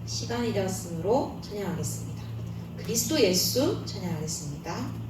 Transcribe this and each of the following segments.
시간이 되었으므로 찬양하겠습니다. 그리스도 예수 찬양하겠습니다.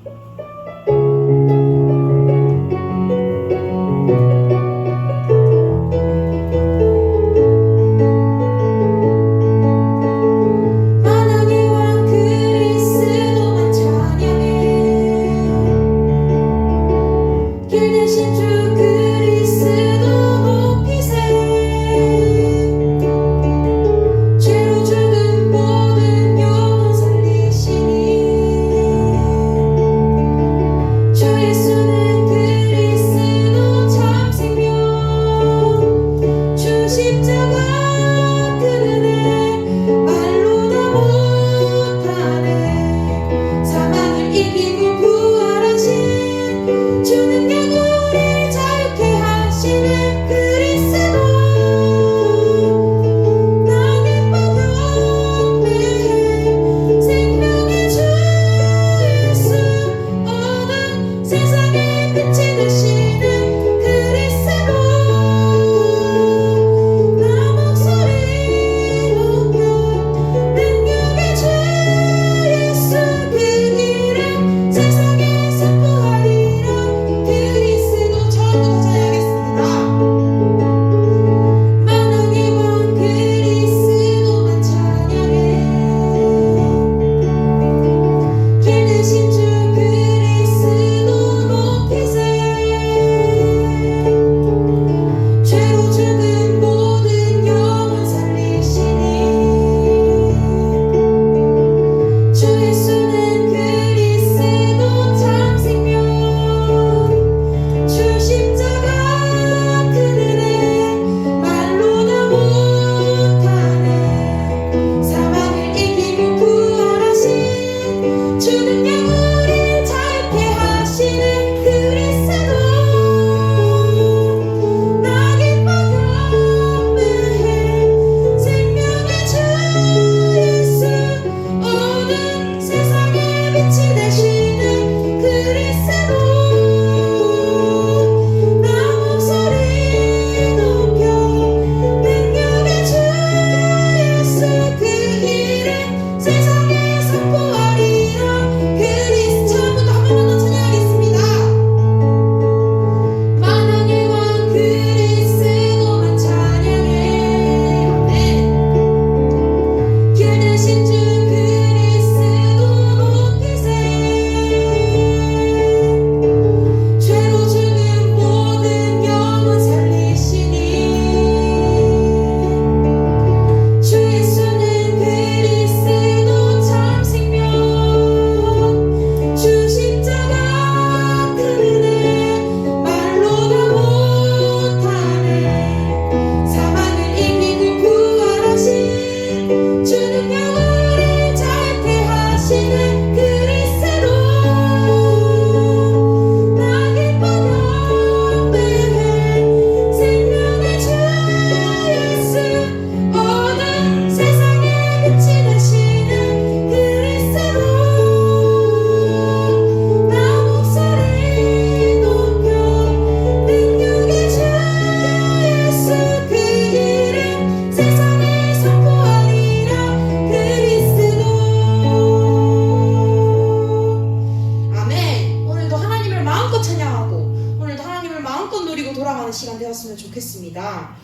시간 되었으면 좋겠습니다.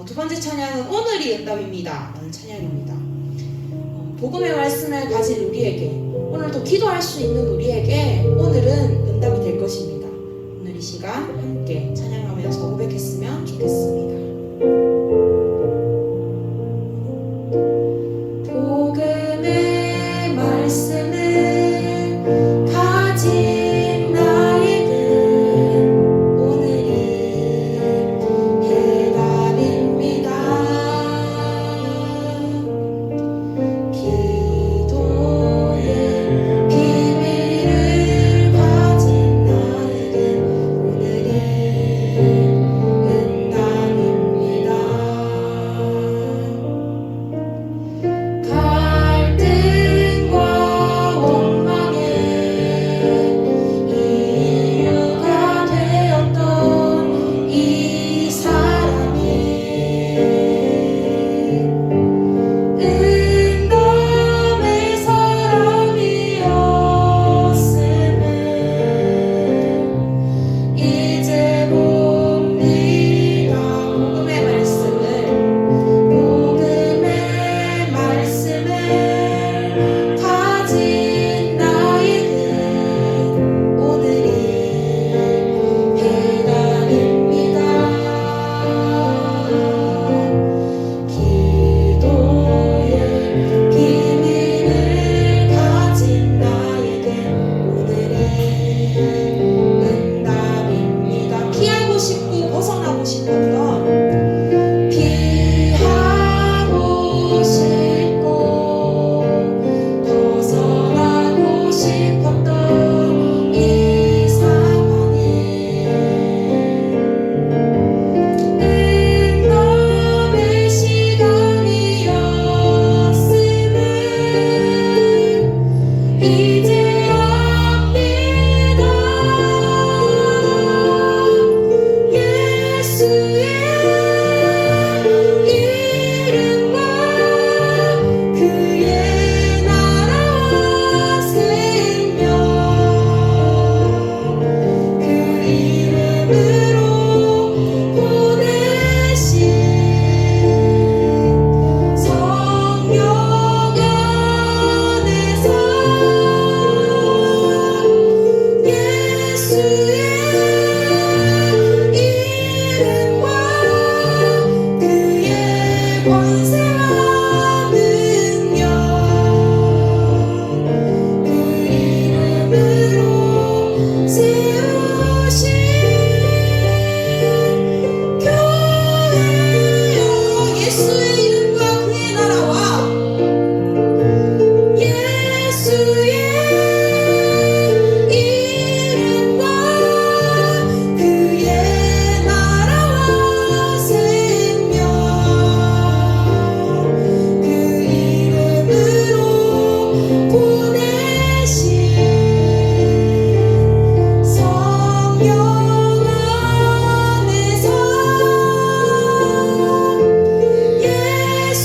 두 번째 찬양은 오늘이 응답입니다 라는 찬양입니다. 복음의 말씀을 가진 우리에게, 오늘도 기도할 수 있는 우리에게 오늘은 응답이 될 것입니다. 오늘 이 시간 함께 찬양하면서 고백했으면 좋겠습니다. 복음의 말씀을 가진 응답입니다.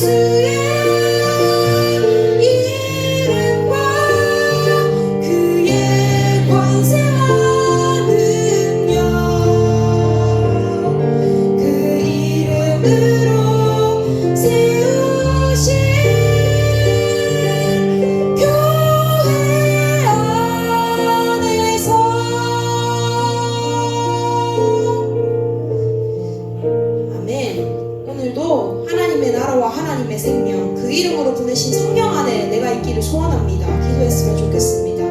예수의 이름과 그의 권세와 능력 그 이름으로 세우신 교회 안에서 아멘. 오늘도 하나님의 나라와 하나님의 생명 그 이름으로 보내신 성령 안에 내가 있기를 소원합니다. 기도했으면 좋겠습니다.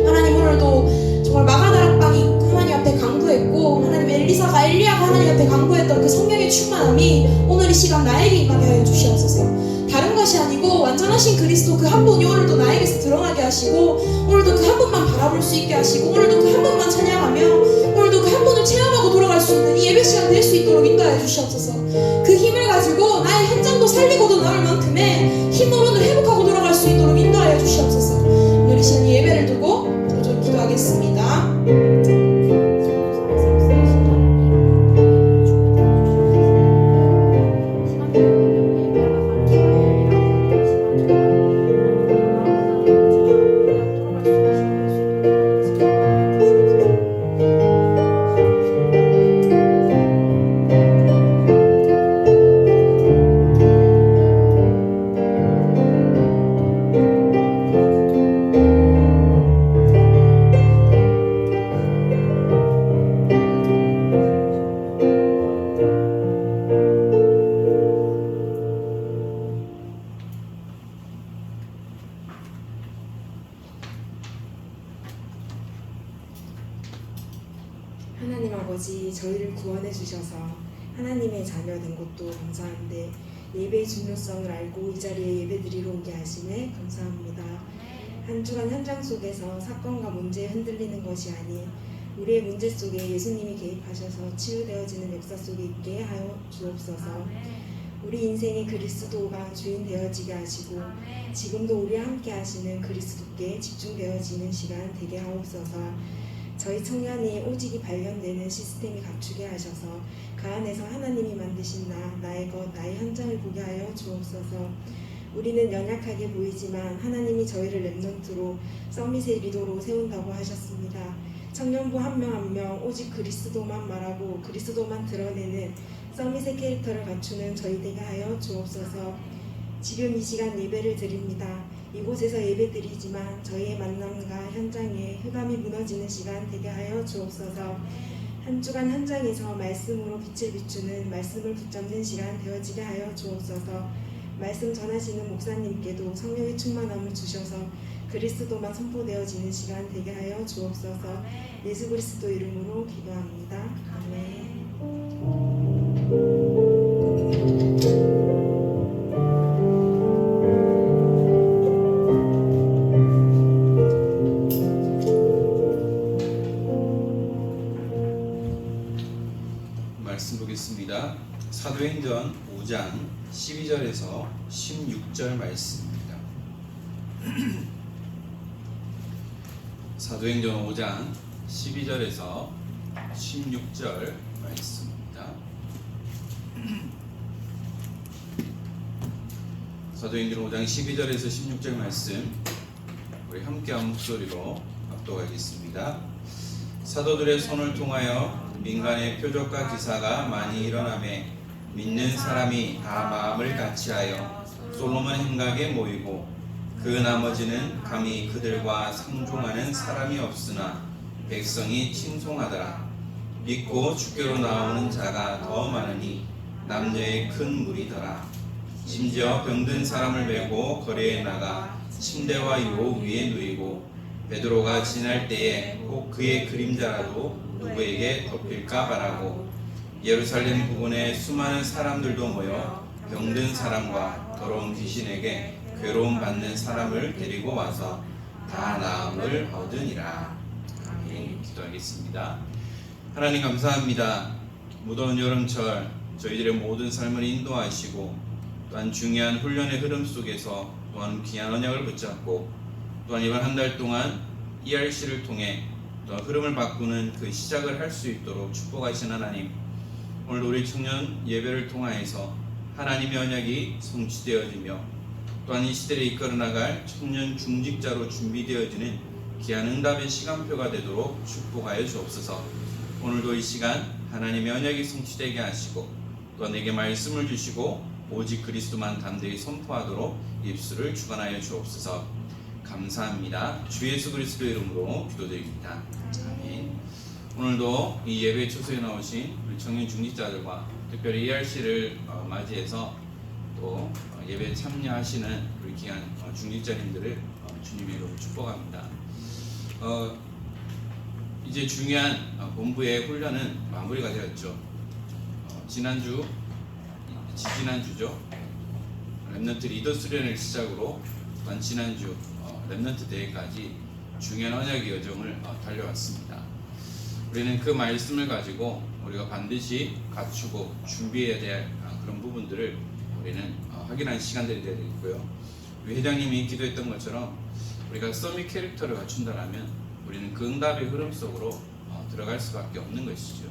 하나님, 오늘도 정말 마가다락방이 하나님 앞에 강구했고 하나님 엘리사가 엘리야가 하나님 앞에 강구했던 그 성령의 충만함이 오늘 이 시간 나에게 임하게 하여 주시옵소서. 다른 것이 아니고 완전하신 그리스도 그 한 분이 오늘도 나에게서 드러나게 하시고 오늘도 그 한 분만 바라볼 수 있게 하시고 오늘도 그 한 분만 찬양하며 오늘도 그 한 분을 체험하고 돌아갈 수 있는 이 예배 시간 될 수 있도록 인도하여 주시옵소서. 그 힘을 가지고 나의 현장도 살리고도 나올 만큼의 힘으로는 회복하고 돌아갈 수 있도록 인도하여 주시옵소서. 오늘 이 시간 예배를 두고 좀 기도하겠습니다. 하나님 아버지, 저희를 구원해 주셔서 하나님의 자녀 된 것도 감사한데 예배의 중요성을 알고 이 자리에 예배드리러 오게 하심에 감사합니다. 한 주간 현장 속에서 사건과 문제에 흔들리는 것이 아닌 우리의 문제 속에 예수님이 개입하셔서 치유되어지는 역사 속에 있게 하여 주옵소서. 우리 인생의 그리스도가 주인 되어지게 하시고 지금도 우리와 함께 하시는 그리스도께 집중되어지는 시간 되게 하옵소서. 저희 청년이 오직이 발견되는 시스템이 갖추게 하셔서 그 안에서 하나님이 만드신 나의 것, 나의 현장을 보게 하여 주옵소서. 우리는 연약하게 보이지만 하나님이 저희를 렘넌트로 서밋의 리더로 세운다고 하셨습니다. 청년부 한 명 한 명 오직 그리스도만 말하고 그리스도만 드러내는 서밋의 캐릭터를 갖추는 저희 되게 하여 주옵소서. 지금 이 시간 예배를 드립니다. 이곳에서 예배드리지만 저희의 만남과 현장에 흑암이 무너지는 시간 되게 하여 주옵소서. 한 주간 현장에서 말씀으로 빛을 비추는 말씀을 붙잡는 시간 되어지게 하여 주옵소서. 말씀 전하시는 목사님께도 성령의 충만함을 주셔서 그리스도만 선포되어지는 시간 되게 하여 주옵소서. 예수 그리스도 이름으로 기도합니다. 아멘. 말씀 보겠습니다. 사도행전 5장 12절에서 16절 말씀입니다. 사도행전 5장 12절에서 16절 말씀입니다. 사도행전 5장 12절에서 16절 말씀 우리 함께한 목소리로 합독하겠습니다. 사도들의 손을 통하여 민간의 표적과 기사가 많이 일어나매 믿는 사람이 다 마음을 같이하여 솔로몬 행각에 모이고 그 나머지는 감히 그들과 상종하는 사람이 없으나 백성이 칭송하더라. 믿고 주께로 나오는 자가 더 많으니 남녀의 큰 무리더라. 심지어 병든 사람을 메고 거리에 나가 침대와 요 위에 누이고 베드로가 지날 때에 꼭 그의 그림자라도 누구에게 덮일까 바라고 예루살렘 부근에 수많은 사람들도 모여 병든 사람과 더러운 귀신에게 괴로움 받는 사람을 데리고 와서 다 나음을 얻으니라. 아멘. 기도하겠습니다. 하나님 감사합니다. 무더운 여름철 저희들의 모든 삶을 인도하시고 또한 중요한 훈련의 흐름 속에서 또한 귀한 언약을 붙잡고 또한 이번 한 달 동안 ERC를 통해 또 흐름을 바꾸는 그 시작을 할 수 있도록 축복하신 하나님, 오늘 우리 청년 예배를 통하여서 하나님의 언약이 성취되어지며 또한 이 시대를 이끌어 나갈 청년 중직자로 준비되어지는 귀한 응답의 시간표가 되도록 축복하여 주옵소서. 오늘도 이 시간 하나님의 언약이 성취되게 하시고 또 내게 말씀을 주시고 오직 그리스도만 담대히 선포하도록 입술을 주관하여 주옵소서. 감사합니다. 주 예수 그리스도 이름으로 기도드립니다. 아멘. 오늘도 이 예배 초소에 나오신 우리 청년 중직자들과 특별히 ERC를 맞이해서 또 예배에 참여하시는 우리 귀한 중직자님들을 주님의 이름으로 축복합니다. 이제 중요한 본부의 훈련은 마무리가 되었죠. 지지난주죠. 렘넌트 리더 수련을 시작으로 또한 지난주 렘넌트 대회까지 중요한 언약의 여정을 달려왔습니다. 우리는 그 말씀을 가지고 우리가 반드시 갖추고 준비해야 될 그런 부분들을 우리는 확인하는 시간들이 되겠고요. 우리 회장님이 기도했던 것처럼 우리가 서밋 캐릭터를 갖춘다면 우리는 그 응답의 흐름 속으로 들어갈 수밖에 없는 것이죠.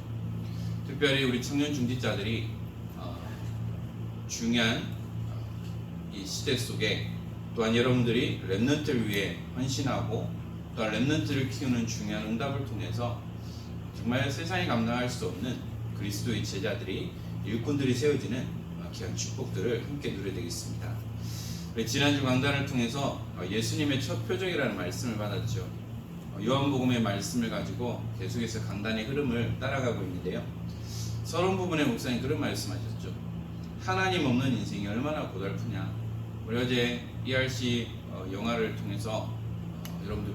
특별히 우리 청년 중직자들이 중요한 이 시대 속에 또한 여러분들이 렘넌트를 위해 헌신하고 또한 렘넌트를 키우는 중요한 응답을 통해서 정말 세상이 감당할 수 없는 그리스도의 제자들이 일꾼들이 세워지는 귀한 축복들을 함께 누려야 되겠습니다. 지난주 강단을 통해서 예수님의 첫 표적이라는 말씀을 받았죠. 요한복음의 말씀을 가지고 계속해서 강단의 흐름을 따라가고 있는데요. 서론 부분의 목사님 그런 말씀하셨죠. 하나님 없는 인생이 얼마나 고달프냐. 우리 어제 ERC 영화를 통해서 여러분들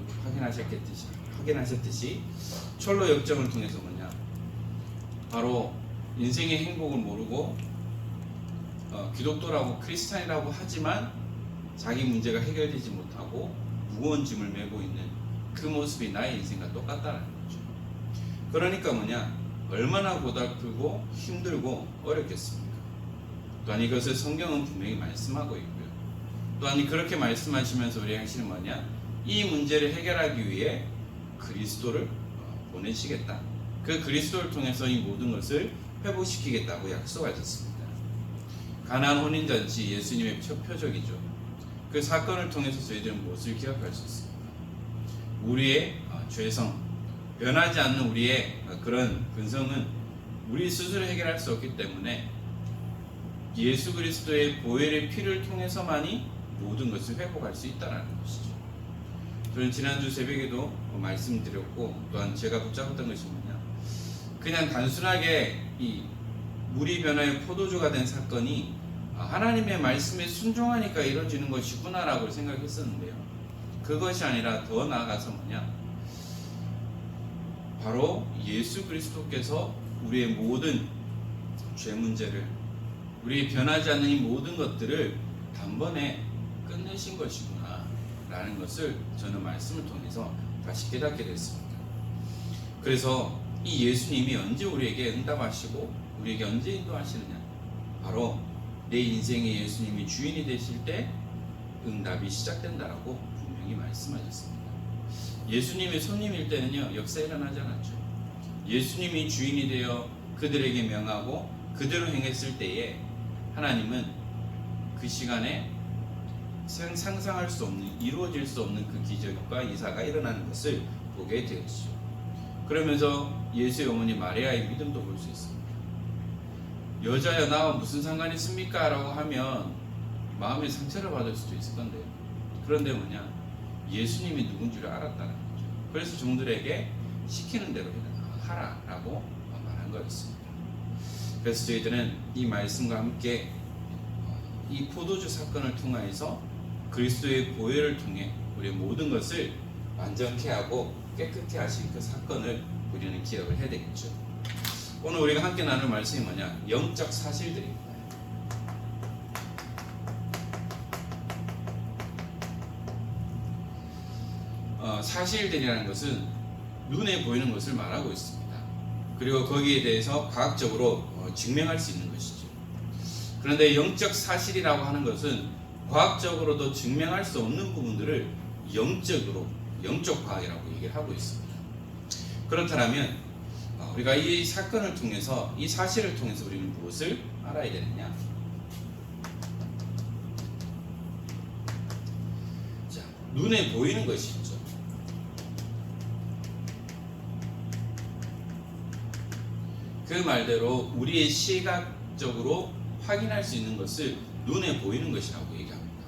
확인하셨듯이 철로 역정을 통해서 뭐냐, 바로 인생의 행복을 모르고 기독교라고 크리스찬이라고 하지만 자기 문제가 해결되지 못하고 무거운 짐을 메고 있는 그 모습이 나의 인생과 똑같다는 거죠. 그러니까 뭐냐, 얼마나 고달프고 힘들고 어렵겠습니까? 또한 이것을 성경은 분명히 말씀하고 있고요. 또한 그렇게 말씀하시면서 우리 행실은 뭐냐, 이 문제를 해결하기 위해 그리스도를 보내시겠다. 그 그리스도를 통해서 이 모든 것을 회복시키겠다고 약속하셨습니다. 가나안 혼인잔치 예수님의 첫 표적이죠. 그 사건을 통해서 저희들은 무엇을 기억할 수 있습니까? 우리의 죄성, 변하지 않는 우리의 그런 근성은 우리 스스로 해결할 수 없기 때문에 예수 그리스도의 보혈의 피를 통해서만이 모든 것을 회복할 수 있다는 것이죠. 저는 지난주 새벽에도 말씀드렸고 또한 제가 붙잡았던 것이 뭐냐, 그냥 단순하게 이 물이 변화의 포도주가 된 사건이 하나님의 말씀에 순종하니까 이루어지는 것이구나라고 생각했었는데요. 그것이 아니라 더 나아가서 뭐냐, 바로 예수 그리스도께서 우리의 모든 죄 문제를, 우리 변하지 않는 이 모든 것들을 단번에 끝내신 것이구나 라는 것을 저는 말씀을 통해서 다시 깨닫게 됐습니다. 그래서 이 예수님이 언제 우리에게 응답하시고 우리에게 언제 인도하시느냐, 바로 내 인생의 예수님이 주인이 되실 때 응답이 시작된다라고 분명히 말씀하셨습니다. 예수님의 손님일 때는요, 역사 일어나지 않았죠. 예수님이 주인이 되어 그들에게 명하고 그대로 행했을 때에 하나님은 그 시간에 상상할 수 없는, 이루어질 수 없는 그 기적과 이사가 일어나는 것을 보게 되었죠. 그러면서 예수의 어머니 마리아의 믿음도 볼 수 있습니다. 여자야 나와 무슨 상관이 있습니까? 라고 하면 마음의 상처를 받을 수도 있을 건데요. 그런데 뭐냐, 예수님이 누군지를 알았다는 거죠. 그래서 종들에게 시키는 대로 하라라고 말한 거였습니다. 그래서 저희들은 이 말씀과 함께 이 포도주 사건을 통하여서 그리스도의 보혈을 통해 우리의 모든 것을 완전케 하고 깨끗게 하신 그 사건을 우리는 기억을 해야 되겠죠. 오늘 우리가 함께 나눌 말씀이 뭐냐, 영적 사실들입니다. 사실들이라는 것은 눈에 보이는 것을 말하고 있습니다. 그리고 거기에 대해서 과학적으로 증명할 수 있는 것이죠. 그런데 영적 사실이라고 하는 것은 과학적으로도 증명할 수 없는 부분들을 영적 과학이라고 얘기를 하고 있습니다. 그렇다면 우리가 이 사건을 통해서, 이 사실을 통해서 우리는 무엇을 알아야 되느냐? 눈에 보이는 것이 있죠. 그 말대로 우리의 시각적으로 확인할 수 있는 것을 눈에 보이는 것이라고 얘기합니다.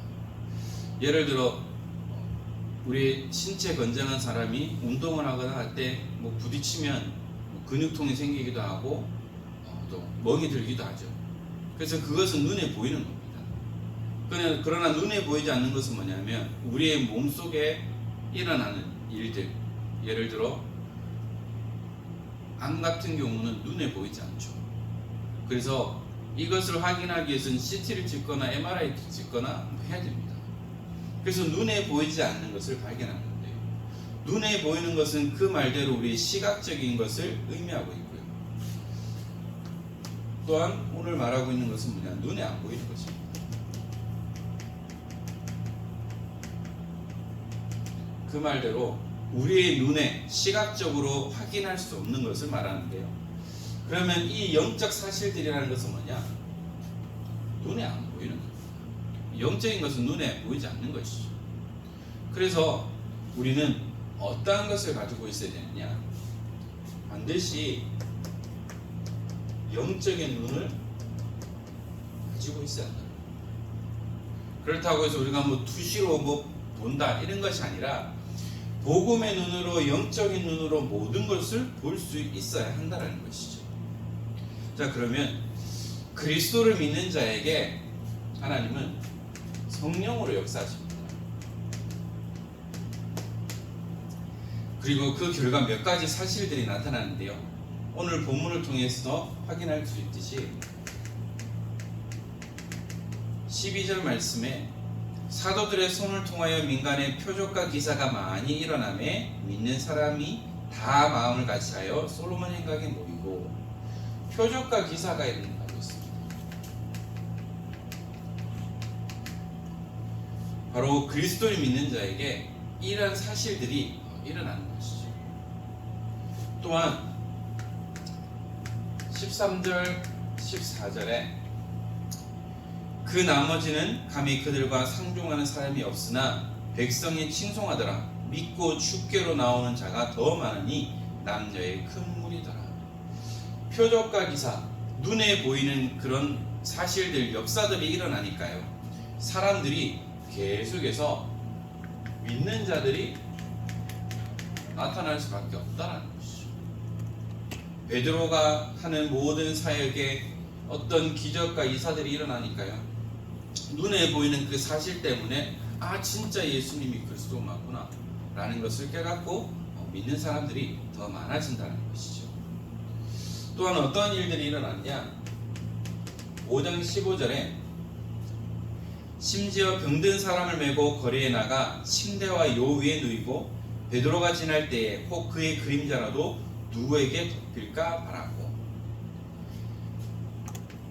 예를 들어 우리 신체 건장한 사람이 운동을 하거나 할 때 뭐 부딪히면 근육통이 생기기도 하고 또 멍이 들기도 하죠. 그래서 그것은 눈에 보이는 겁니다. 그러나 눈에 보이지 않는 것은 뭐냐면 우리의 몸속에 일어나는 일들, 예를 들어 암 같은 경우는 눈에 보이지 않죠. 그래서 이것을 확인하기 위해서는 CT를 찍거나 MRI를 찍거나 해야 됩니다. 그래서 눈에 보이지 않는 것을 발견하는 건데요. 눈에 보이는 것은 그 말대로 우리의 시각적인 것을 의미하고 있고요. 또한 오늘 말하고 있는 것은 뭐냐? 눈에 안 보이는 것입니다. 그 말대로 우리의 눈에 시각적으로 확인할 수 없는 것을 말하는데요. 그러면 이 영적 사실들이라는 것은 뭐냐? 눈에 안 보이는 겁니다. 영적인 것은 눈에 보이지 않는 것이죠. 그래서 우리는 어떠한 것을 가지고 있어야 되느냐? 반드시 영적인 눈을 가지고 있어야 한다. 그렇다고 해서 우리가 뭐 투시로 뭐 본다 이런 것이 아니라 복음의 눈으로, 영적인 눈으로 모든 것을 볼 수 있어야 한다는 것이죠. 자, 그러면 그리스도를 믿는 자에게 하나님은 성령으로 역사하십니다. 그리고 그 결과 몇 가지 사실들이 나타나는데요. 오늘 본문을 통해서 확인할 수 있듯이 12절 말씀에 사도들의 손을 통하여 민간에 표적과 기사가 많이 일어나매 믿는 사람이 다 마음을 같이하여 솔로몬 행각에 모이고, 표적과 기사가 일어난다고 했습니다. 바로 그리스도를 믿는 자에게 이러한 사실들이 일어나는 것이죠. 또한 13절 14절에 그 나머지는 감히 그들과 상종하는 사람이 없으나 백성이 칭송하더라. 믿고 주께로 나오는 자가 더 많으니 남녀의 큰 무리더라. 표적과 기사, 눈에 보이는 그런 사실들, 역사들이 일어나니까요, 사람들이 계속해서 믿는 자들이 나타날 수밖에 없다는 것이죠. 베드로가 하는 모든 사역에 어떤 기적과 이사들이 일어나니까요, 눈에 보이는 그 사실 때문에 진짜 예수님이 그리스도 맞구나 라는 것을 깨닫고 믿는 사람들이 더 많아진다는 것이죠. 또한 어떤 일들이 일어났냐? 5장 15절에 심지어 병든 사람을 메고 거리에 나가 침대와 요 위에 누이고 베드로가 지날 때에 혹 그의 그림자라도 누구에게 덮일까 바라고.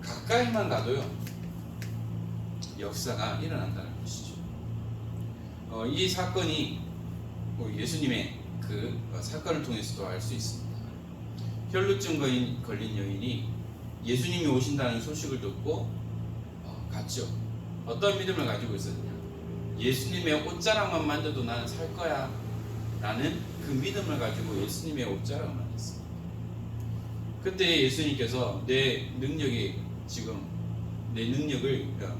가까이만 가도요, 역사가 일어난다는 것이죠. 이 사건이 예수님의 그 사건을 통해서도 알 수 있습니다. 혈루증 걸린 여인이 예수님이 오신다는 소식을 듣고 갔죠. 어떤 믿음을 가지고 있었냐? 예수님의 옷자락만 만져도 나는 살 거야 라는 그 믿음을 가지고 예수님의 옷자락을 만졌습니다. 그때 예수님께서 내 능력을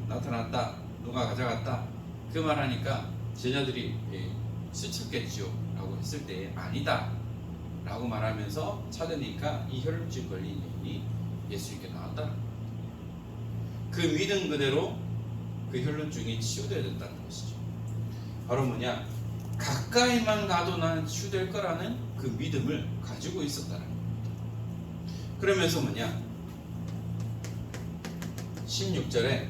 나타났다, 누가 가져갔다, 그 말하니까 제자들이 스쳤겠죠 라고 했을 때 아니다 라고 말하면서 찾으니까 이 혈루증 걸린 여인이 예수님께 나왔다는 겁니다. 그 믿음 그대로 그 혈루증이 치유되었다는 것이죠. 바로 뭐냐? 가까이만 가도 나는 치유될 거라는 그 믿음을 가지고 있었다는 겁니다. 그러면서 뭐냐? 16절에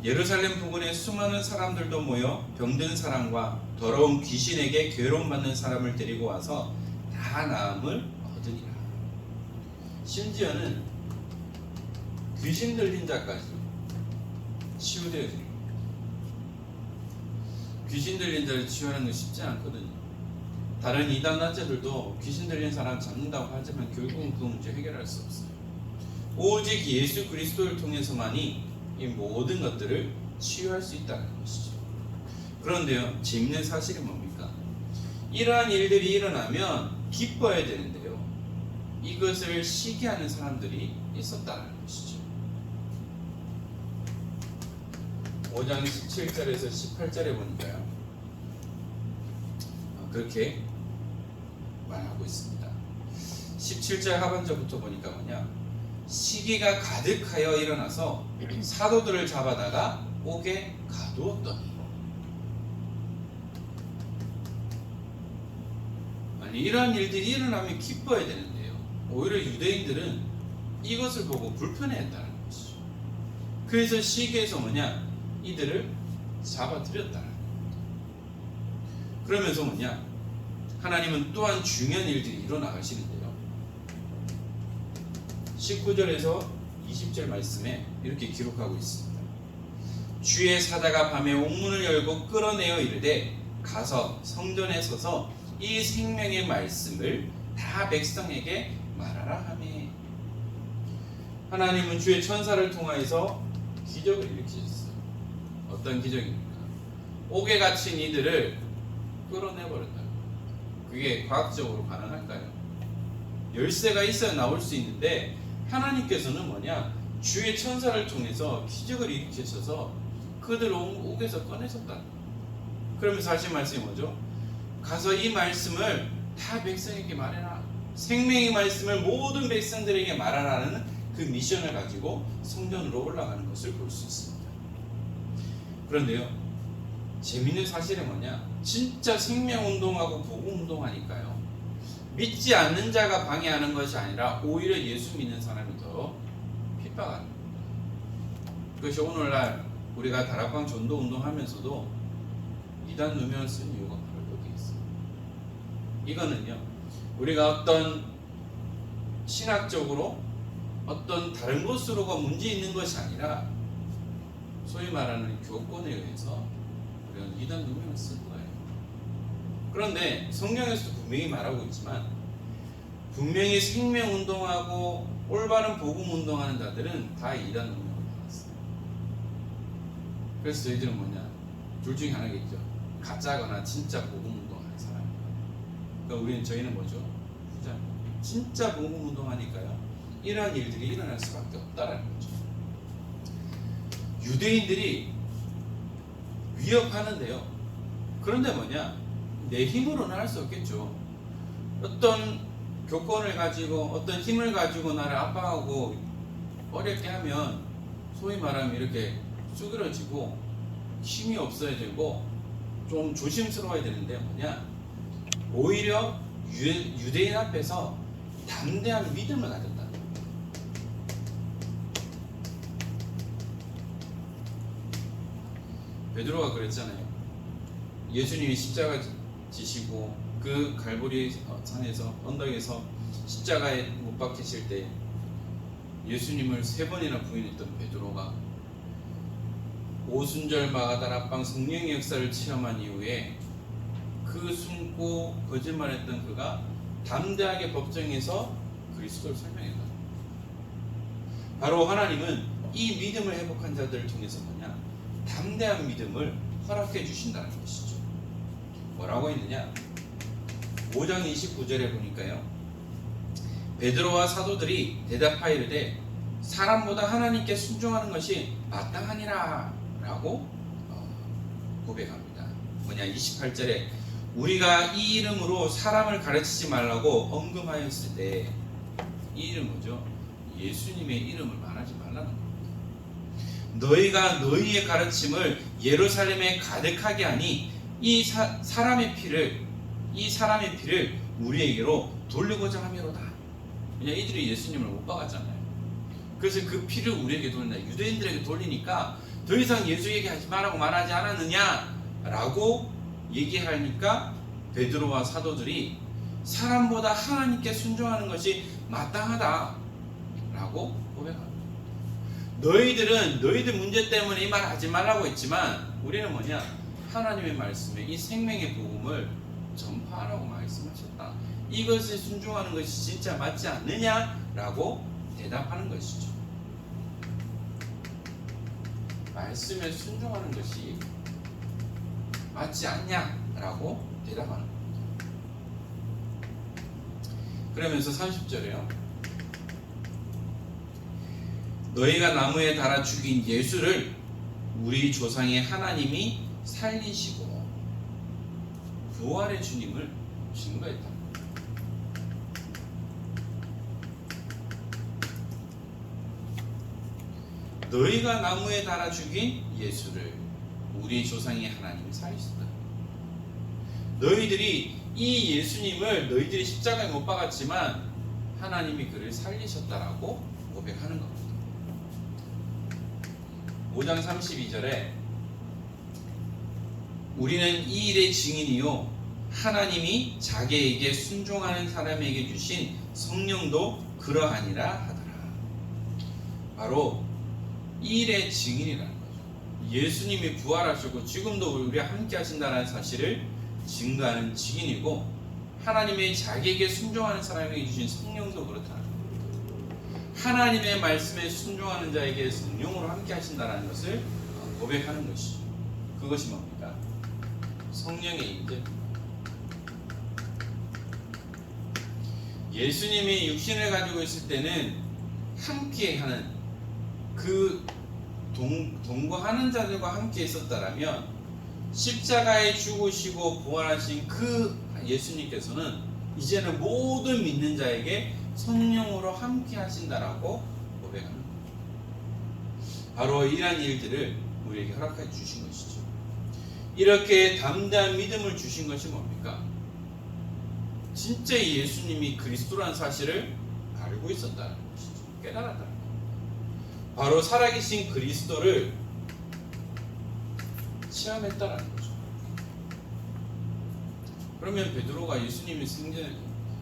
예루살렘 부근에 수많은 사람들도 모여 병든 사람과 더러운 귀신에게 괴로움받는 사람을 데리고 와서 다 나음을 얻으니라. 심지어는 귀신 들린 자까지 치유되어 드립니다. 귀신 들린 자를 치유하는 건 쉽지 않거든요. 다른 이단 단체들도 귀신 들린 사람 잡는다고 하지만 결국은 그 문제 해결할 수 없어요. 오직 예수 그리스도를 통해서만이 이 모든 것들을 치유할 수 있다는 것이죠. 그런데요, 재밌는 사실이 뭡니까? 이러한 일들이 일어나면 기뻐해야 되는데요, 이것을 시기하는 사람들이 있었다는 것이죠. 5장 17절에서 18절에 보니까요, 그렇게 말하고 있습니다. 17절 하반절부터 보니까 뭐냐, 시기가 가득하여 일어나서 사도들을 잡아다가 옥에 가두었더니. 아니, 이러한 일들이 일어나면 기뻐해야 되는데요, 오히려 유대인들은 이것을 보고 불편해했다는 것이죠. 그래서 시기에서 뭐냐, 이들을 잡아들였다는 거예요. 그러면서 뭐냐, 하나님은 또한 중요한 일들이 일어나가시는데요, 19절에서 20절 말씀에 이렇게 기록하고 있습니다. 주의 사자가 밤에 옥문을 열고 끌어내어 이르되 가서 성전에 서서 이 생명의 말씀을 다 백성에게 말하라 하매. 하나님은 주의 천사를 통하여서 기적을 일으키셨어요. 어떤 기적입니까? 옥에 갇힌 이들을 끌어내버렸다. 그게 과학적으로 가능할까요? 열쇠가 있어야 나올 수 있는데 하나님께서는 뭐냐, 주의 천사를 통해서 기적을 일으키셔서 그들을 옥에서 꺼내셨다. 그러면서 하신 말씀이 뭐죠? 가서 이 말씀을 다 백성에게 말해라. 생명의 말씀을 모든 백성들에게 말하라는 그 미션을 가지고 성전으로 올라가는 것을 볼 수 있습니다. 그런데요, 재밌는 사실은 뭐냐, 진짜 생명운동하고 복음운동하니까요, 믿지 않는 자가 방해하는 것이 아니라 오히려 예수 믿는 사람이 더 핍박하는 겁니다. 그것이 오늘날 우리가 다락방 전도 운동하면서도 이단 누명을 쓴 이유가 바로 여기 있어요. 이거는요, 우리가 어떤 신학적으로 어떤 다른 것으로가 문제 있는 것이 아니라 소위 말하는 교권에 의해서 우리가 이단 누명을 쓴 거예요. 그런데 성경에서도 분명히 말하고 있지만, 분명히 생명운동하고 올바른 복음운동하는 자들은 다 이단 누명을 받았어요. 그래서 저희들은 뭐냐, 둘 중에 하나겠죠. 가짜거나 진짜 복음운동하는 사람이에요. 그러니까 저희는 뭐죠? 후자. 진짜 복음운동하니까요, 이러한 일들이 일어날 수밖에 없다라는 거죠. 유대인들이 위협하는데요, 그런데 뭐냐, 내 힘으로는 할 수 없겠죠. 어떤 교권을 가지고 어떤 힘을 가지고 나를 압박하고 어렵게 하면 소위 말하면 이렇게 쭈그러지고 힘이 없어야 되고 좀 조심스러워야 되는데 뭐냐, 오히려 유대인 앞에서 담대한 믿음을 가졌다. 베드로가 그랬잖아요. 예수님이 십자가 지시고 그 갈보리 산에서 언덕에서 십자가에 못 박히실 때 예수님을 3번이나 부인했던 베드로가 오순절 마가다락방 성령의 역사를 체험한 이후에 그 숨고 거짓말했던 그가 담대하게 법정에서 그리스도를 설명했다. 바로 하나님은 이 믿음을 회복한 자들을 통해서 뭐냐, 담대한 믿음을 허락해 주신다는 것이죠. 뭐라고 했느냐, 5장 29절에 보니까요, 베드로와 사도들이 대답하이르되 사람보다 하나님께 순종하는 것이 마땅하니라 라고 고백합니다. 뭐냐, 28절에 우리가 이 이름으로 사람을 가르치지 말라고 언급하였을 때, 이 이름 뭐죠? 예수님의 이름을 말하지 말라는 겁니다. 너희가 너희의 가르침을 예루살렘에 가득하게 하니 이 사람의 피를 우리에게로 돌리고자 함이로다. 왜냐, 이들이 예수님을 못 박았잖아요. 그래서 그 피를 우리에게 돌린다. 유대인들에게 돌리니까 더 이상 예수 얘기하지 말라고 말하지 않았느냐 라고 얘기하니까 베드로와 사도들이 사람보다 하나님께 순종하는 것이 마땅하다 라고 고백합니다. 너희들은 너희들 문제 때문에 이 말 하지 말라고 했지만 우리는 뭐냐, 하나님의 말씀에 이 생명의 복음을 전파하라고 말씀하셨다. 이것에 순종하는 것이 진짜 맞지 않느냐라고 대답하는 것이죠. 말씀에 순종하는 것이 맞지 않냐? 라고 대답하는 겁니다. 그러면서 30절에요. 너희가 나무에 달아 죽인 예수를 우리 조상의 하나님이 살리시고 부활의 주님을 증거했다. 너희가 나무에 달아 죽인 예수를 우리 조상의 하나님이 살리셨다. 너희들이 이 예수님을 너희들이 십자가에 못 박았지만 하나님이 그를 살리셨다라고 고백하는 겁니다. 5장 32절에 우리는 이 일의 증인이요 하나님이 자기에게 순종하는 사람에게 주신 성령도 그러하니라 하더라. 바로 이 일의 증인이라는 거죠. 예수님이 부활하시고 지금도 우리와 함께 하신다는 사실을 증거하는 증인이고 하나님의 자기에게 순종하는 사람에게 주신 성령도 그렇다는 거예요. 하나님의 말씀에 순종하는 자에게 성령으로 함께 하신다는 것을 고백하는 것이죠. 그것이 뭡니까? 성령의 임재. 예수님이 육신을 가지고 있을 때는 함께하는 그 동거하는 자들과 함께 있었다라면 십자가에 죽으시고 부활하신 그 예수님께서는 이제는 모든 믿는 자에게 성령으로 함께 하신다라고 고백하는 거예요. 바로 이러한 일들을 우리에게 허락해 주신 것이죠. 이렇게 담대한 믿음을 주신 것이 뭡니까? 진짜 예수님이 그리스도라는 사실을 알고 있었다는 것이죠. 깨달았다는 거예요. 바로 살아계신 그리스도를 체험했다는 거죠. 그러면 베드로가 예수님이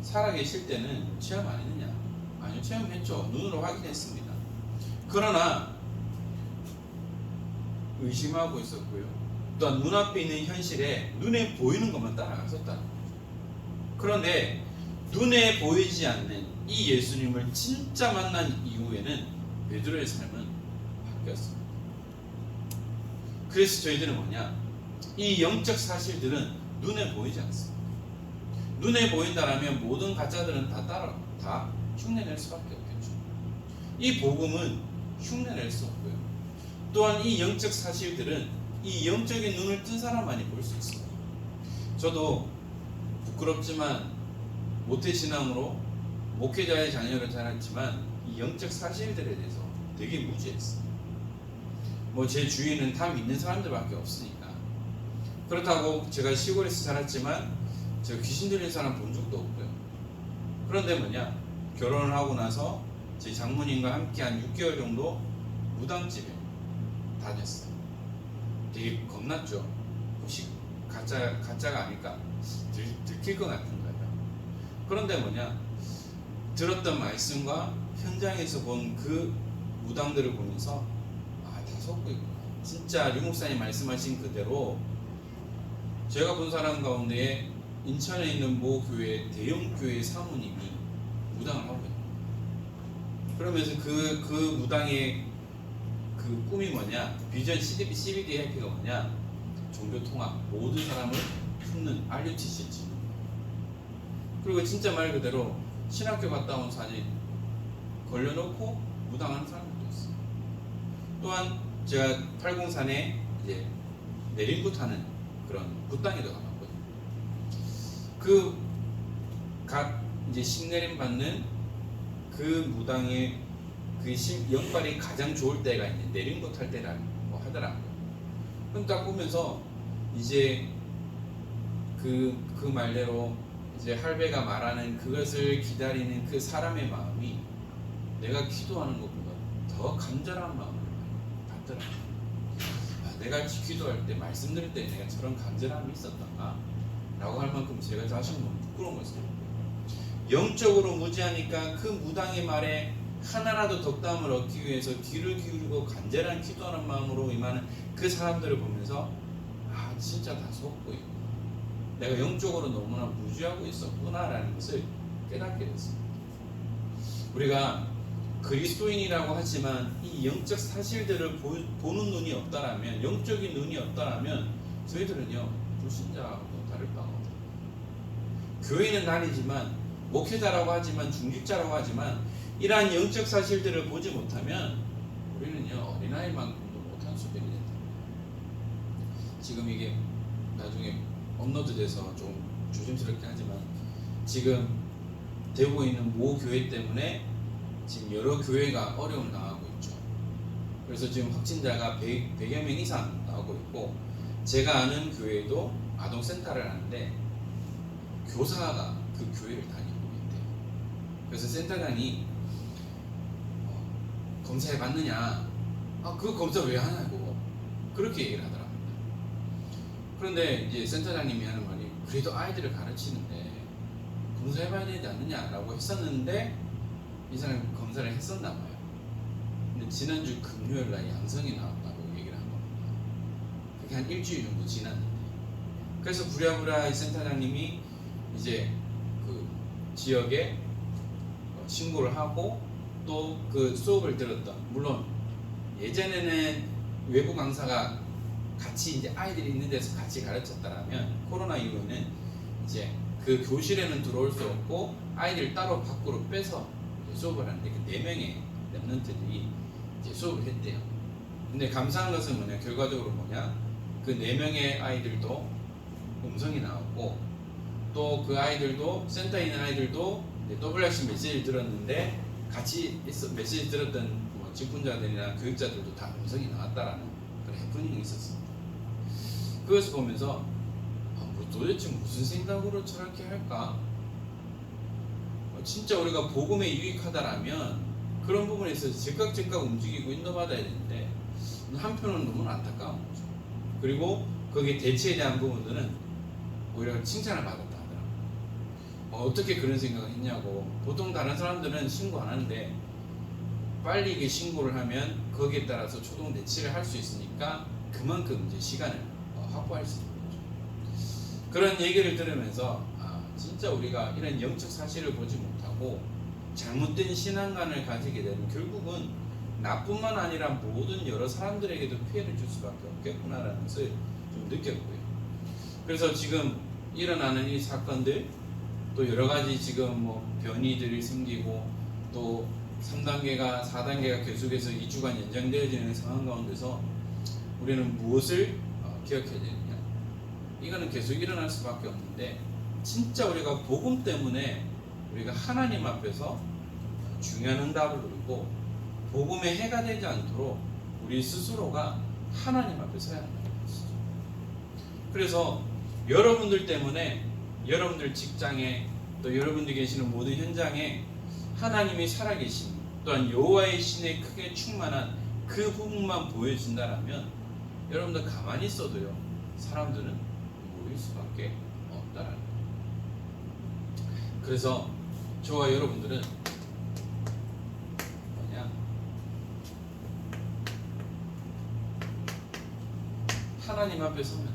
살아계실 때는 체험 안 했느냐? 아니요, 체험했죠. 눈으로 확인했습니다. 그러나 의심하고 있었고요. 또한 눈앞에 있는 현실에 눈에 보이는 것만 따라갔었다는 거죠. 그런데 눈에 보이지 않는 이 예수님을 진짜 만난 이후에는 베드로의 삶은 바뀌었습니다. 그래서 저희들은 뭐냐? 이 영적 사실들은 눈에 보이지 않습니다. 눈에 보인다라면 모든 가짜들은 다 흉내낼 수밖에 없겠죠. 이 복음은 흉내낼 수 없고요. 또한 이 영적 사실들은 이 영적인 눈을 뜬 사람만이 볼 수 있습니다. 저도 부끄럽지만 모태신앙으로 목회자의 자녀를 자랐지만 이 영적 사실들에 대해서 되게 무지했어요. 뭐 제 주위에는 다 믿는 사람들밖에 없으니까. 그렇다고 제가 시골에서 자랐지만 제가 귀신 들린 사람 본 적도 없고요. 그런데 뭐냐, 결혼을 하고 나서 제 장모님과 함께 한 6개월 정도 무당집에 다녔어요. 되게 겁났죠. 혹시 가짜가 아닐까 들킬 것 같은 거예요. 그런데 뭐냐, 들었던 말씀과 현장에서 본 그 무당들을 보면서 다 속고 있구나. 진짜 류 목사님 말씀하신 그대로 제가 본 사람 가운데 인천에 있는 모 교회 대형 교회 사모님이 무당을 하고 있어요. 그러면서 그 무당의 그 꿈이 뭐냐, 비전 CBD 해피가 뭐냐, 종교 통합, 모든 사람을 품는 RUTC. 그리고 진짜 말 그대로 신학교 갔다 온 사진 걸려놓고 무당하는 사람들도 있어요. 또한 제가 팔공산에 이제 내림부 타는 그런 굿당에도 가봤거든요. 각 이제 신내림 받는 그 무당의 그 영빨이 가장 좋을 때가 이제 내림부 탈 때라고 하더라고요. 그럼 딱 보면서 이제 그 말대로 이제 할배가 말하는 그것을 기다리는 그 사람의 마음이 내가 기도하는 것보다 더 간절한 마음을 받더라고요. 내가 기도할 때, 말씀 들을 때 내가 저런 간절함이 있었던가? 라고 할 만큼 제가 자신이 너무 부끄러운 것을 영적으로 무지하니까 그 무당의 말에 하나라도 덕담을 얻기 위해서 귀를 기울이고 간절한 기도하는 마음으로 임하는 그 사람들을 보면서 진짜 다 속고 있고 내가 영적으로 너무나 무지하고 있었구나 라는 것을 깨닫게 됐습니다. 우리가 그리스도인이라고 하지만 이 영적 사실들을 보는 눈이 없다라면, 영적인 눈이 없다라면 저희들은요 불신자하고 다를 바가 없어요. 교회는 다니지만 목회자라고 하지만 중직자라고 하지만 이러한 영적 사실들을 보지 못하면 우리는요 어린아이만큼도 못한 수준이 된다. 지금 이게 나중에 업로드돼서 좀 조심스럽게 하지만 지금 되고 있는 모 교회 때문에 지금 여러 교회가 어려움을 당하고 있죠. 그래서 지금 확진자가 100여 명 이상 나오고 있고, 제가 아는 교회도 아동센터를 하는데 교사가 그 교회를 다니고 있대요. 그래서 센터장이 검사해 봤느냐? 그 검사 왜 하냐고 그렇게 얘기를 하더라고요. 그런데 이제 센터장님이 하는 말이 그래도 아이들을 가르치는데 검사해봐야 되지 않느냐라고 했었는데 이 사람이 검사를 했었나 봐요. 근데 지난주 금요일 날 양성이 나왔다고 얘기를 한 겁니다. 그게 한 일주일 정도 지났는데, 그래서 부랴부랴 이 센터장님이 이제 그 지역에 신고를 하고 또 그 수업을 들었던, 물론 예전에는 외부 강사가 같이 이제 아이들이 있는 데서 같이 가르쳤다라면 코로나 이후에는 이제 그 교실에는 들어올 수 없고 아이들 따로 밖으로 빼서 수업을 하는데 그 4명의 랩런트들이 이제 수업을 했대요. 근데 감사한 것은 뭐냐, 결과적으로 뭐냐, 그 4명의 아이들도 음성이 나왔고 또 그 아이들도, 센터에 있는 아이들도 WRC 메시지를 들었는데 같이 메시지 들었던 뭐 직분자들이나 교육자들도 다 음성이 나왔다라는 그런 해프닝이 있었습니다. 그것을 보면서 뭐 도대체 무슨 생각으로 저렇게 할까? 진짜 우리가 복음에 유익하다라면 그런 부분에서 즉각 움직이고 인도받아야 되는데 한편은 너무 안타까운 거죠. 그리고 거기에 대처에 대한 부분들은 오히려 칭찬을 받았다 하더라고요. 어떻게 그런 생각을 했냐고. 보통 다른 사람들은 신고 안 하는데 빨리 이게 신고를 하면 거기에 따라서 초동 대치를 할 수 있으니까 그만큼 이제 시간을 확보할 수 있는 거죠. 그런 얘기를 들으면서 진짜 우리가 이런 영적 사실을 보지 못하고 잘못된 신앙관을 가지게 되면 결국은 나뿐만 아니라 모든 여러 사람들에게도 피해를 줄 수밖에 없겠구나라는 것을 좀 느꼈고요. 그래서 지금 일어나는 이 사건들, 또 여러 가지 지금 뭐 변이들이 생기고 또 3단계가 4단계가 계속해서 2주간 연장되어지는 상황 가운데서 우리는 무엇을 기억해야 되느냐? 이거는 계속 일어날 수밖에 없는데, 진짜 우리가 복음 때문에 우리가 하나님 앞에서 중요한 응답을 누리고 복음에 해가 되지 않도록 우리 스스로가 하나님 앞에 서야 한다는 것이죠. 그래서 여러분들 때문에 여러분들 직장에 또 여러분들이 계시는 모든 현장에 하나님이 살아계신, 또한 여호와의 신에 크게 충만한 그 부분만 보여진다라면 여러분들 가만히 있어도요 사람들은 모일 수밖에 없다라는 거예요. 그래서 저와 여러분들은 뭐냐, 하나님 앞에 서면,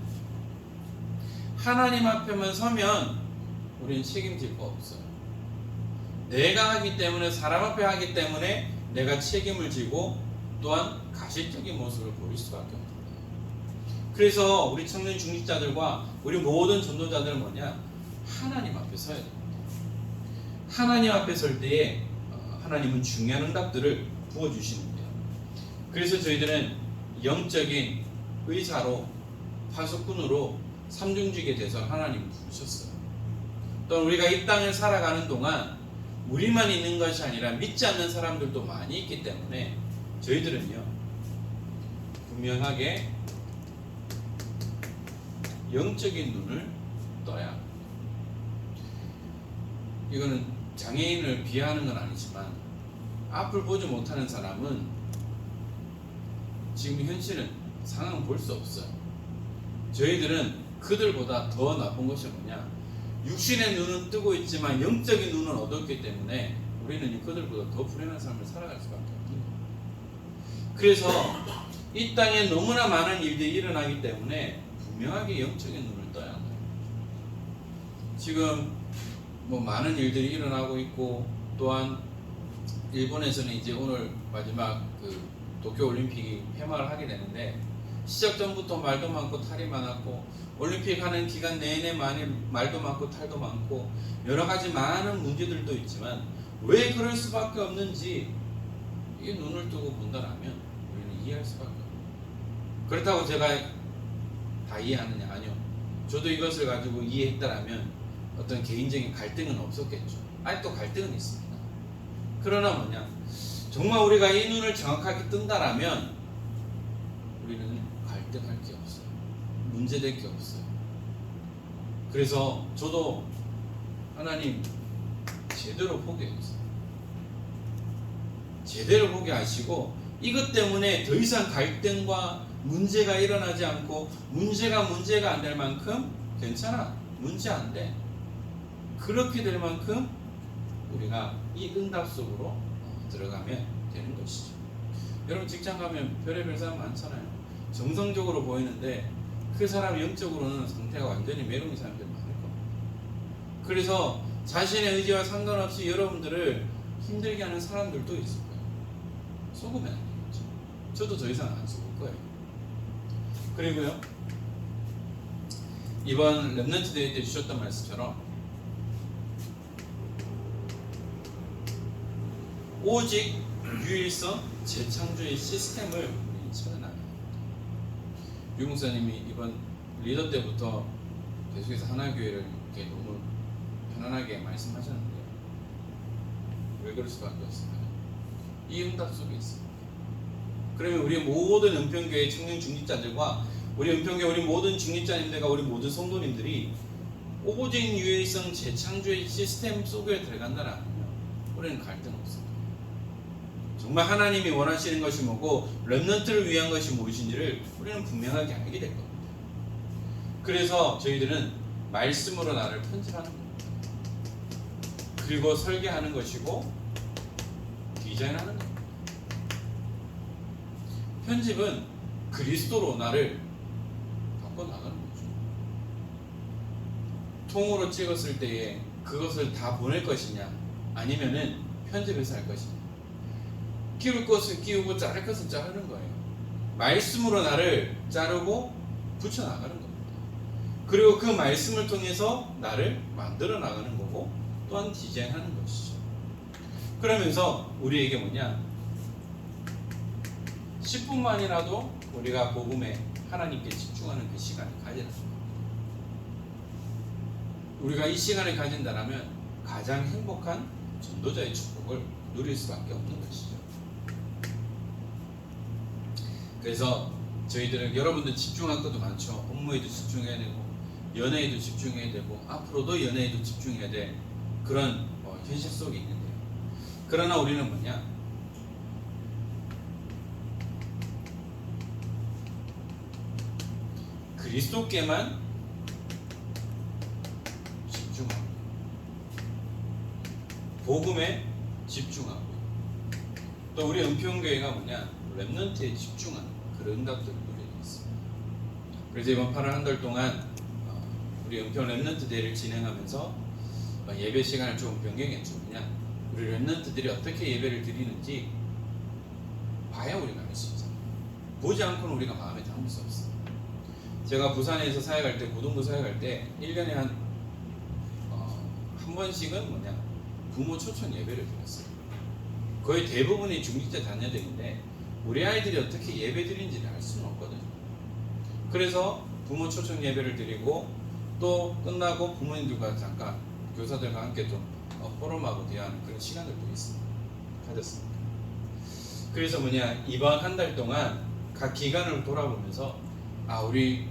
하나님 앞에만 서면 우리는 책임질 거 없어요. 내가 하기 때문에, 사람 앞에 하기 때문에 내가 책임을 지고 또한 가식적인 모습을 보일 수밖에 없는 거예요. 그래서 우리 청년 중직자들과 우리 모든 전도자들은 뭐냐, 하나님 앞에 서야 됩니다. 하나님 앞에 설 때에 하나님은 중요한 응답들을 부어주시는 거예요. 그래서 저희들은 영적인 의사로, 파수꾼으로 삼중직에 대해서 하나님을 부르셨어요. 또 우리가 이 땅을 살아가는 동안 우리만 있는 것이 아니라 믿지 않는 사람들도 많이 있기 때문에 저희들은요 분명하게 영적인 눈을 떠야 합니다. 이거는 장애인을 비하하는 건 아니지만 앞을 보지 못하는 사람은 지금 현실은 상황을 볼 수 없어요. 저희들은 그들보다 더 나쁜 것이 뭐냐, 육신의 눈은 뜨고 있지만 영적인 눈은 어둡기 때문에 우리는 그들보다 더 불행한 삶을 살아갈 수밖에 없는 거예요. 그래서 이 땅에 너무나 많은 일들이 일어나기 때문에 분명하게 영적인 눈을 떠야 한다. 지금 뭐 많은 일들이 일어나고 있고, 또한 일본에서는 이제 오늘 마지막 그 도쿄 올림픽이 폐막을 하게 되는데 시작 전부터 말도 많고 탈이 많았고 올림픽 하는 기간 내내 말도 많고 탈도 많고 여러 가지 많은 문제들도 있지만 왜 그럴 수밖에 없는지 이 눈을 뜨고 본다라면 우리는 이해할 수밖에 없어요. 그렇다고 제가 다 이해하느냐? 아니요. 저도 이것을 가지고 이해했다라면 어떤 개인적인 갈등은 없었겠죠. 아직도 갈등은 있습니다. 그러나 뭐냐? 정말 우리가 이 눈을 정확하게 뜬다라면 우리는 갈등할 게 없어요. 문제될 게 없어요. 그래서 저도 하나님 제대로 보게 했어요. 제대로 보게 하시고 이것 때문에 더 이상 갈등과 문제가 일어나지 않고 문제가 안 될 만큼 괜찮아. 문제 안 돼. 그렇게 될 만큼 우리가 이 응답 속으로 들어가면 되는 것이죠. 여러분 직장 가면 별의별 사람 많잖아요. 정성적으로 보이는데 그 사람 영적으로는 상태가 완전히 매력인 사람들이 많을 겁니다. 그래서 자신의 의지와 상관없이 여러분들을 힘들게 하는 사람들도 있을 거예요. 속으면 안 되겠죠. 저도 더 이상 안 속을 거예요. 그리고요, 이번 렘넌트 데이 때 주셨던 말씀처럼 오직 유일성 재창조의 시스템을 찾아나가야 합니다. 유 목사님이 이번 리더 때부터 계속해서 하나교회를 이렇게 너무 편안하게 말씀하셨는데 왜 그럴 수밖에 없을까요? 이 응답 속에 있습니다. 그러면 우리 모든 은평교회 청년 중직자들과 우리 은평교회 우리 모든 중직자님들과 우리 모든 성도님들이 오직 유일성 재창조의 시스템 속에 들어간다라면 우리는 갈등 없습니다. 정말 하나님이 원하시는 것이 뭐고 렘넌트를 위한 것이 무엇인지를 우리는 분명하게 알게 될 겁니다. 그래서 저희들은 말씀으로 나를 편집하는 겁니다. 그리고 설계하는 것이고 디자인하는 겁니다. 편집은 그리스도로 나를 바꿔나가는 거죠. 통으로 찍었을 때에 그것을 다 보낼 것이냐 아니면은 편집해서 할 것이냐, 끼울 것은 끼우고 자를 것은 자르는 거예요. 말씀으로 나를 자르고 붙여나가는 겁니다. 그리고 그 말씀을 통해서 나를 만들어 나가는 거고 또한 디자인하는 것이죠. 그러면서 우리에게 뭐냐, 10분만이라도 우리가 복음에 하나님께 집중하는 그 시간을 가져야 합니다. 우리가 이 시간을 가진다면 가장 행복한 전도자의 축복을 누릴 수밖에 없는 것이죠. 그래서 저희들은 여러분들 집중할 것도 많죠. 업무에도 집중해야 되고 연애에도 집중해야 되고 앞으로도 연애에도 집중해야 될 그런 현실 속에 있는데요. 그러나 우리는 뭐냐, 그리스도께만 집중하고 복음에 집중하고 또 우리 은평교회가 뭐냐, 렘넌트에 집중하는 그런 응답들을 누리고 있습니다. 그래서 이번 8월 한 달 동안 우리 은평 렘넌트 대회를 진행하면서 예배 시간을 좀 변경했죠. 그냥 우리 렘넌트들이 어떻게 예배를 드리는지 봐야 우리가 알 수 있잖아요. 보지 않고는 우리가 마음에 담을 수 없어요. 제가 부산에서 사역할 때, 고등부 사역할 때 1년에 한 번씩은 뭐냐, 부모 초청 예배를 드렸어요. 거의 대부분이 중직자 자녀들인데 우리 아이들이 어떻게 예배 드리는지를 알 수는 없거든요. 그래서 부모 초청 예배를 드리고 또 끝나고 부모님들과 잠깐 교사들과 함께 좀 포럼하고 대화하는 그런 시간들도 가졌습니다. 그래서 뭐냐, 이번 한 달 동안 각 기간을 돌아보면서 우리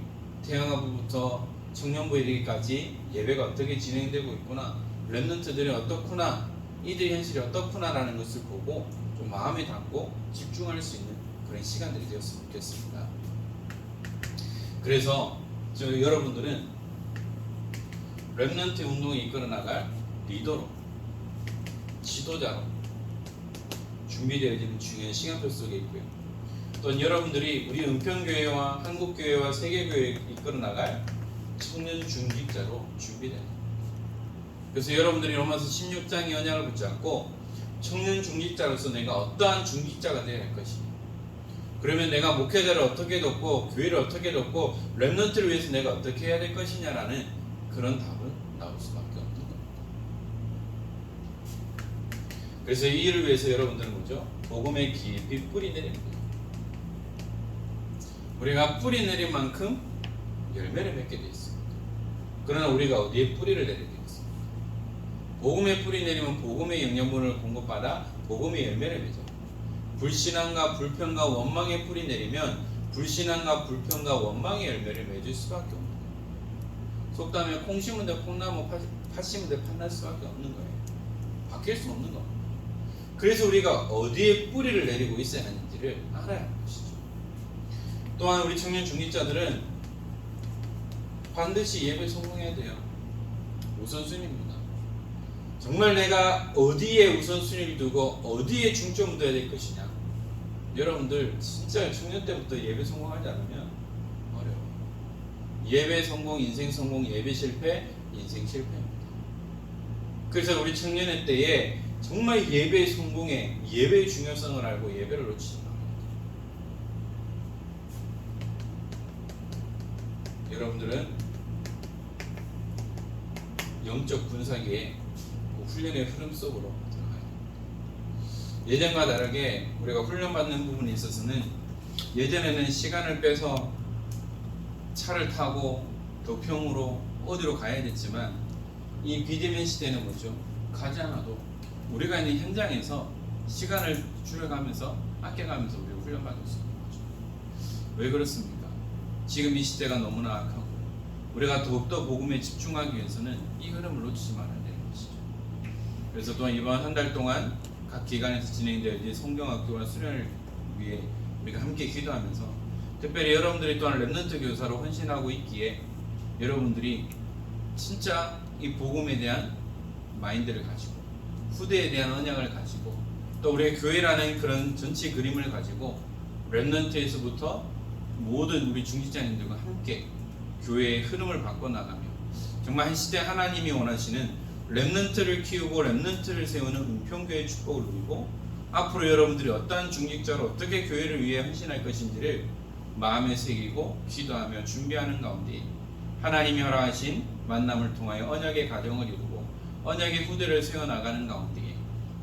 태영아부부터 청년부 이르기까지 예배가 어떻게 진행되고 있구나, 렘넌트들이 어떻구나, 이들 현실이 어떻구나라는 것을 보고 좀 마음에 담고 집중할 수 있는 그런 시간들이 되었으면 좋겠습니다. 그래서 여러분들은 렘넌트 운동에 이끌어 나갈 리더로, 지도자로 준비되어지는 중요한 시간표 속에 있고요. 또 여러분들이 우리 은평교회와 한국교회와 세계교회에 이끌어 나갈 청년 중직자로 준비됩니다. 그래서 여러분들이 로마서 16장의 언약을 붙잡고 청년 중직자로서 내가 어떠한 중직자가 되어야 할 것이냐, 그러면 내가 목회자를 어떻게 돕고 교회를 어떻게 돕고 렘넌트를 위해서 내가 어떻게 해야 될 것이냐라는 그런 답은 나올 수밖에 없는 겁니다. 그래서 이 일을 위해서 여러분들은 뭐죠? 복음의 깊이 뿌리 내리는 거예요. 우리가 뿌리 내린 만큼 열매를 맺게 되어 있습니다. 그러나 우리가 어디에 뿌리를 내리게 되겠습니까? 복음의 뿌리 내리면 복음의 영양분을 공급받아 복음의 열매를 맺어. 불신앙과 불평과 원망의 뿌리 내리면 불신앙과 불평과 원망의 열매를 맺을 수밖에 없는 거예요. 속담에 콩 심은 데 콩나무, 팥 심은 데 팥날 수밖에 없는 거예요. 바뀔 수 없는 겁니다. 그래서 우리가 어디에 뿌리를 내리고 있어야 하는지를 알아야 하는 것이죠. 또한 우리 청년 중직자들은 반드시 예배 성공해야 돼요. 우선순위입니다. 정말 내가 어디에 우선순위를 두고 어디에 중점을 둬야 될 것이냐. 여러분들 진짜 청년 때부터 예배 성공하지 않으면 어려워요. 예배 성공, 인생 성공, 예배 실패, 인생 실패입니다. 그래서 우리 청년의 때에 정말 예배 성공에 예배의 중요성을 알고 예배를 놓치지 말아야 돼요. 여러분들은 영적 분사기에 훈련의 흐름 속으로 들어가야 됩니다. 예전과 다르게 우리가 훈련받는 부분에 있어서는 예전에는 시간을 빼서 차를 타고 도평으로 어디로 가야 됐지만 이 비대면 시대는 뭐죠? 가지 않아도 우리가 있는 현장에서 시간을 줄여가면서 아껴가면서 우리가 훈련받을 수 있는 거죠. 왜 그렇습니까? 지금 이 시대가 너무나 악하고 우리가 더욱더 복음에 집중하기 위해서는 이 흐름을 놓치지 말아야 되는 것이죠. 그래서 또한 이번 한 달 동안 각 기관에서 진행될 성경학교와 수련을 위해 우리가 함께 기도하면서 특별히 여러분들이 또한 렘넌트 교사로 헌신하고 있기에 여러분들이 진짜 이 복음에 대한 마인드를 가지고 후대에 대한 언약을 가지고 또 우리의 교회라는 그런 전체 그림을 가지고 렘넌트에서부터 모든 우리 중직자님들과 함께 교회의 흐름을 바꿔나가며 정말 한 시대 하나님이 원하시는 렘넌트를 키우고 렘넌트를 세우는 은평교회의 축복을 누리고 앞으로 여러분들이 어떠한 중직자로 어떻게 교회를 위해 헌신할 것인지를 마음에 새기고 기도하며 준비하는 가운데 하나님이 허락하신 만남을 통하여 언약의 가정을 이루고 언약의 후대를 세워나가는 가운데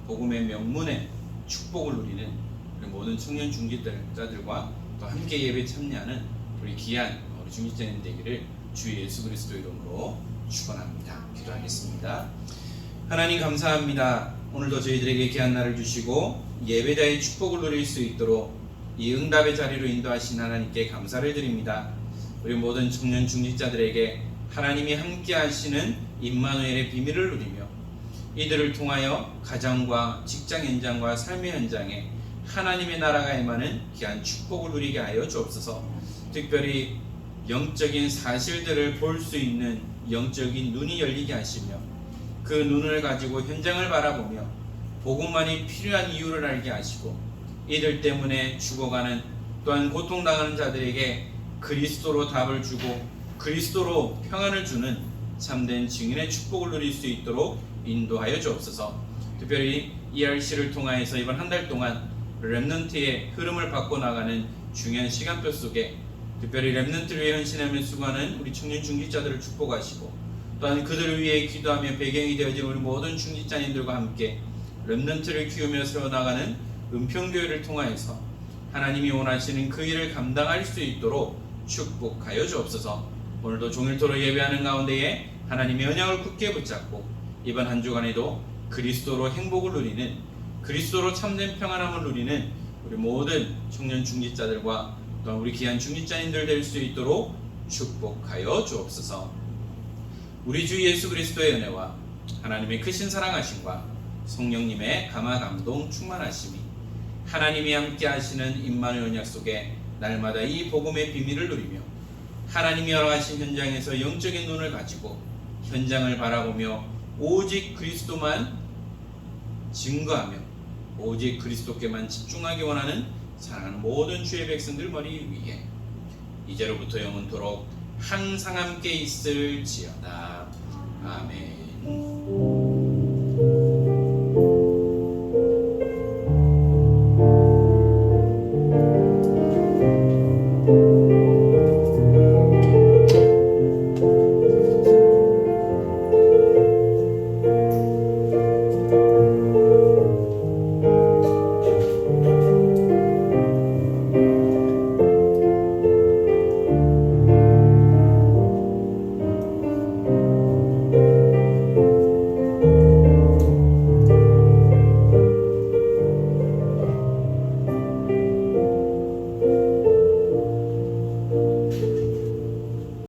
복음의 명문의 축복을 누리는 우리 모든 청년 중직자들과 또 함께 예배에 참여하는 우리 귀한 우리 중직자님 되기를 주 예수 그리스도 이름으로 축원합니다. 기도하겠습니다. 하나님 감사합니다. 오늘도 저희들에게 귀한 날을 주시고 예배자의 축복을 누릴 수 있도록 이 응답의 자리로 인도하신 하나님께 감사를 드립니다. 우리 모든 청년 중직자들에게 하나님이 함께 하시는 임마누엘의 비밀을 누리며 이들을 통하여 가정과 직장 현장과 삶의 현장에 하나님의 나라가 임하는 귀한 축복을 누리게 하여 주옵소서. 특별히 영적인 사실들을 볼 수 있는 영적인 눈이 열리게 하시며 그 눈을 가지고 현장을 바라보며 복음만이 필요한 이유를 알게 하시고 이들 때문에 죽어가는 또한 고통당하는 자들에게 그리스도로 답을 주고 그리스도로 평안을 주는 참된 증인의 축복을 누릴 수 있도록 인도하여 주옵소서. 특별히 ERC를 통하여서 이번 한 달 동안 렘넌트의 흐름을 바꿔나가는 중요한 시간표 속에 특별히 렘넌트를 위해 헌신하며 수고하는 우리 청년 중직자들을 축복하시고 또한 그들을 위해 기도하며 배경이 되어진 우리 모든 중직자님들과 함께 렘넌트를 키우며 세워나가는 은평교회를 통하여서 하나님이 원하시는 그 일을 감당할 수 있도록 축복하여 주옵소서. 오늘도 종일토록 예배하는 가운데에 하나님의 언약을 굳게 붙잡고 이번 한 주간에도 그리스도로 행복을 누리는 그리스도로 참된 평안함을 누리는 우리 모든 청년 중직자들과 또한 우리 귀한 중직자님들 될 수 있도록 축복하여 주옵소서. 우리 주 예수 그리스도의 은혜와 하나님의 크신 사랑하심과 성령님의 감화 감동 충만하심이 하나님이 함께 하시는 임마누엘 언약 속에 날마다 이 복음의 비밀을 누리며 하나님이 허락하신 현장에서 영적인 눈을 가지고 현장을 바라보며 오직 그리스도만 증거하며 오직 그리스도께만 집중하기 원하는 사랑하는 모든 주의 백성들 머리 위에 이제로부터 영원토록 항상 함께 있을지어다. 아멘.